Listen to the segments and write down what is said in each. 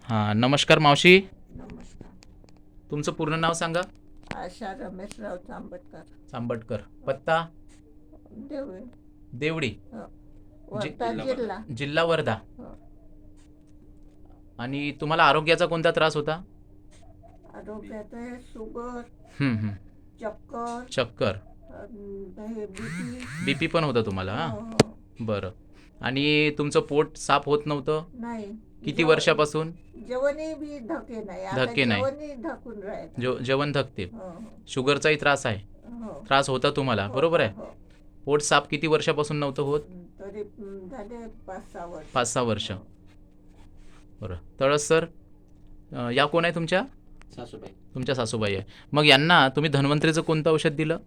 हां, नमस्कार मावशी. नमस्कार. तुमचं पूर्ण नाव सांगा. आशा रमेशराव चांबटकर. चांबटकर. पत्ता देवळे. देवडी, हो. जि वर्धा जिल्हा. जिल्हा वर्धा. हो. आणि तुम्हाला आरोग्याचा कोणता त्रास होता? आरोग्यात आहे शुगर, हं, हं. चक्कर, चक्कर, हे बीपी. बीपी पण होता तुम्हाला? हो हां, हो. बरं. आणि तुमचं पोट साफ होत नव्हतं? नाही. किती वर्षापासून? जेवणही बी धके नाही. आता धके नाही. जेवणही धकून राहिलं. जेवण धकते. हो शुगरचाही त्रास आहे. हो. त्रास होता तुम्हाला, बरोबर आहे? हो. पोट साफ किती वर्षापासून नव्हतं होत? तरी झाले 5-6 वर्ष. 5-6 वर्ष. हो. बरं. तळस सर, या कोण आहे तुमच्या? सासूबाई. तुमच्या सासूबाई आहे. मग यांना तुम्ही धन्वंतरीचं कोणतं औषध दिलं?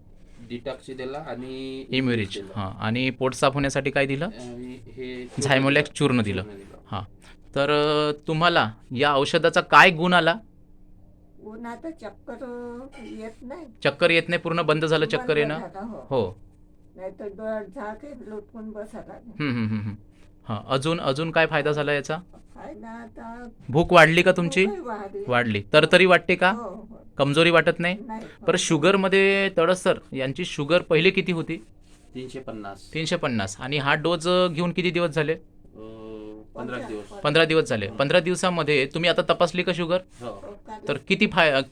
डिटॉक्स दिला आणि इम्युरिच. हां. आणि पोट साफ होण्यासाठी काय दिलं? आणि हे झायमोलॅक्स चूर्ण दिलं. हां. तर तुम्हाला या औषधाचा काय गुण आला? उन्हात चक्कर येत नाही. चक्कर येत नाही, पूर्ण बंद झालं चक्कर बंद येणं? झालं, हो. हो. नाही तर डोळ्यात झाके लुटकून बसायला लागले. हं, हं, हं, हं. हां. अजून काय फायदा झाला याचा? फायदा आता भूक वाढली का तुमची? भूकही वाढली. वाढली. तरतरी वाटते का? हो, हो. कमजोरी वाटत नाही? नाही. बरं, शुगरमध्ये तळस सर यांची शुगर पहिले किती होती? 350. 350. आणि हा डोज घेऊन किती दिवस झाले? 15 दिवस. 15 दिवस झाले. 15 दिवसामध्ये तुम्ही आता तपासली का शुगर? हो. तर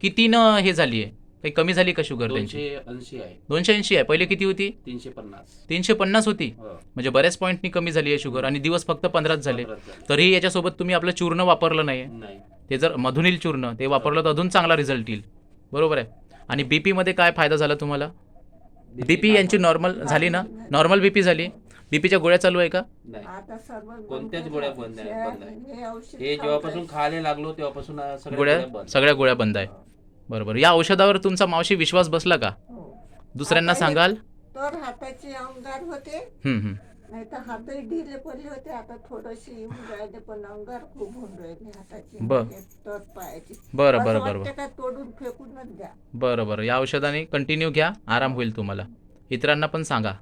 कितीनं हे झाली आहे? काही कमी झाली का शुगर त्यांची? 280 आहे. 280 आहे. पहिले किती होती? 350. 350 होती. हो. म्हणजे बऱ्याच पॉईंटनी कमी झाली आहे शुगर. आणि दिवस फक्त 15च झाले. 15 झाले. तरीही याच्यासोबत तुम्ही आपलं चूर्ण वापरलं नाही आहे. नाही. ते जर मधुनील चूर्ण ते वापरलं तर अजून चांगला रिझल्ट येईल, बरोबर आहे? आणि बीपीमध्ये काय फायदा झाला तुम्हाला? बीपी यांची नॉर्मल झाली ना? नॉर्मल बीपी झाली. बीपीच्या गोळ्या चालू आहे का? नाही. आता सर्व कोणत्याच गोळ्या बंद आहे. हे औषध हे जेव्हापासून खायला लागलो तेव्हापासून सगळ्या गोळ्या बंद आहे. बरोबर. या औषधावर तुमचा मावशी विश्वास बसला का? हो. दुसऱ्यांना आता हे सांगाल? तर हाताचे अंगार होते, हं, हं. नाही तर हातही ढिले पडले होते. आता थोडेसे येऊन राहिले, पण अंगार खूप होऊन राहिले हाताचे. हे तर पायाचे. बरं, असं बरं, वाटतं बरं. का तोडून फेकूनच द्या. बरं, बरं. या औषधाने कंटिन्यू घ्या, आराम होईल तुम्हाला. इतरांना पण सांगा.